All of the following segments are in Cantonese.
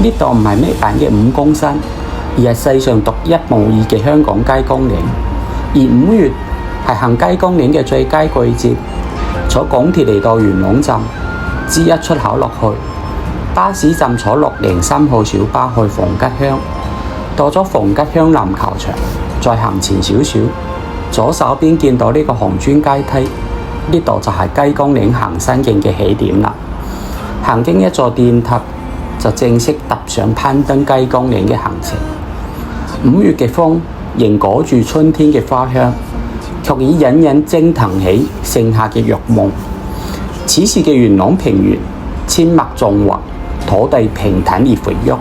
呢度唔係咩版嘅5公山，而係世上獨一無二嘅香港雞公嶺。而5月係行雞公嶺嘅最佳季節，坐港鐵嚟到元朗站，G1出口落去，巴士站坐603號小巴去逢吉鄉，到咗逢吉鄉籃球場，再行前少少，左手邊見到呢個紅磚階梯，呢度就係雞公嶺行山徑嘅起點啦。行經一座電塔，就正式踏上攀登雞公嶺嘅行程。5月嘅風仍裹住春天嘅花香，卻已隱隱蒸騰起盛夏嘅欲夢。此時嘅元朗平原阡陌縱橫，土地平坦而肥沃，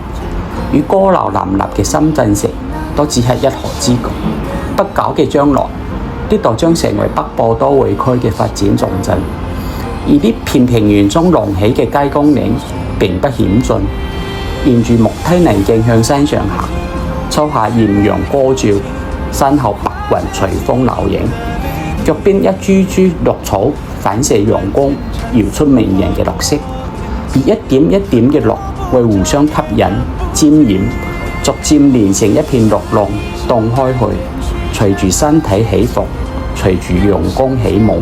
與高樓林立嘅深圳城都只係一河之隔。不久嘅將來，呢度將成為北部都會區嘅發展重鎮。而呢片平原中隆起嘅雞公嶺並不險峻，沿住木梯泥徑向山上行，初夏豔陽高照，山後白雲隨風流影，腳邊一株株綠草反射陽光，搖出迷人嘅綠色，而一點一點嘅綠會互相吸引沾染，逐漸連成一片綠浪蕩開去，隨住身體起伏，隨住陽光起舞。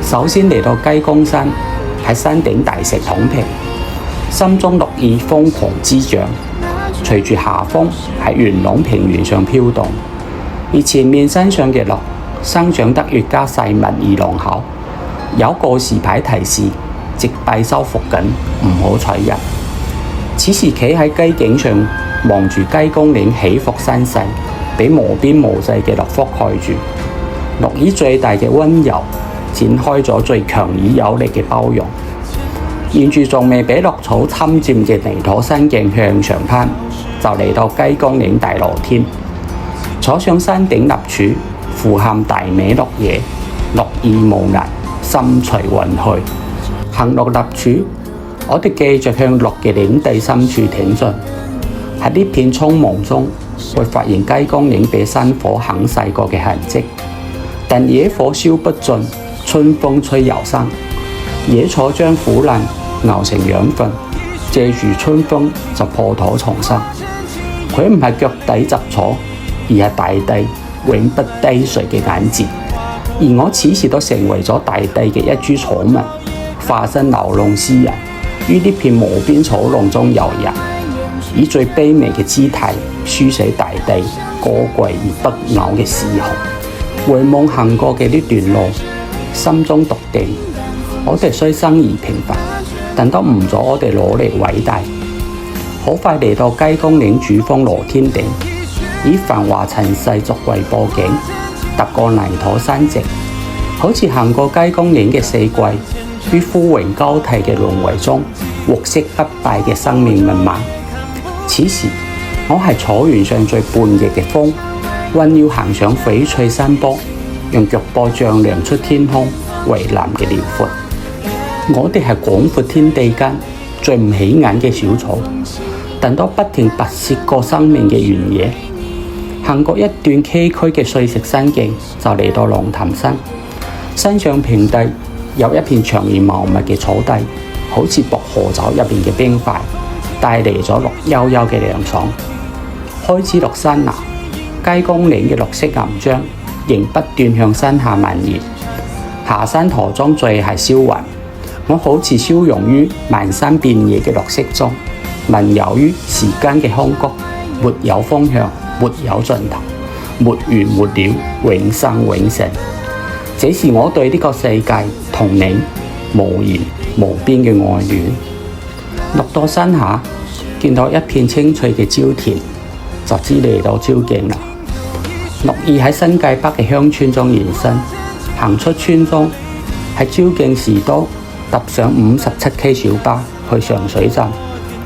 首先嚟到雞公山，喺山頂大石躺平，心中綠意瘋狂滋長，隨住夏風喺元朗平原上飄動。而前面山上嘅綠生長得越加細密而濃厚，有告示牌提示植被修復緊，唔好採入。此時企喺雞頸上望住雞公嶺起伏山勢，俾無邊無際嘅綠覆蓋住，綠意最大嘅溫柔展開咗最強而有力嘅包容。沿住仲未俾綠草侵佔嘅泥土山徑向上攀，就嚟到雞公嶺大露天。坐上山頂立柱，俯瞰大美綠野，綠意無涯，心隨雲去。行落立柱，我哋繼續向綠嘅嶺地深處挺進。喺呢片蒼茫中，會發現雞公嶺被山火啃噬過嘅痕跡，但野火燒不盡，春風吹又生。野草將腐爛熬成養分，借住春風就破土重生。佢唔係腳底雜草，而係大地永不低垂嘅眼睫。而我此時都成為咗大地嘅一株草民，化身流浪詩人，於呢片無邊草浪中遊遊，以最卑微嘅姿態書寫大地高貴而不朽嘅詩行。回望行過嘅呢段路，心中篤定，我哋雖生而平凡，但都唔阻我哋努力偉大。好快嚟到雞公嶺主峰羅天頂，以繁華塵世作為佈景，踏過泥土山脊，好似行過雞公嶺嘅四季，於枯榮交替嘅輪迴中，獲悉不敗嘅生命密碼。此時，我係草原上最叛逆嘅風，彎腰行上翡翠山坡，用腳步丈量出天空蔚藍嘅遼闊。我哋係廣闊天地間最唔起眼嘅小草，但都不停跋涉過生命嘅原野。行過一段崎嶇嘅碎石山徑，就嚟到龍潭山。山上平地有一片長而茂密嘅草地，好似薄荷酒入邊嘅冰塊，帶嚟咗綠幽幽嘅涼爽。開始落山啦，雞公嶺嘅綠色岩漿仍不斷向山下蔓延。下山途中最係消魂，我好似消融於漫山遍野嘅綠色中，漫遊於時間嘅空谷，沒有方向，沒有盡頭，沒完沒了，永生永世。這是我對呢個世界同你無言無邊嘅愛戀。落到山下，見到一片青翠嘅蕉田，就知嚟到蕉徑啦。綠意喺新界北嘅鄉村中延伸，行出村莊，喺蕉徑士多搭上57K 小巴去上水站，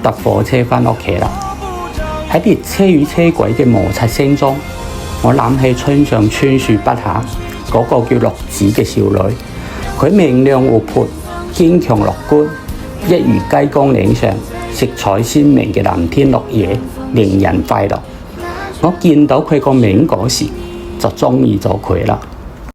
搭火車返屋企啦。喺列車與車軌嘅摩擦聲中，我諗起村上春樹筆下嗰個叫綠子嘅少女，佢明亮活潑、堅強樂觀，一如雞公嶺上色彩鮮明嘅藍天綠野，令人快樂。我見到佢個名嗰時，就中意咗佢啦。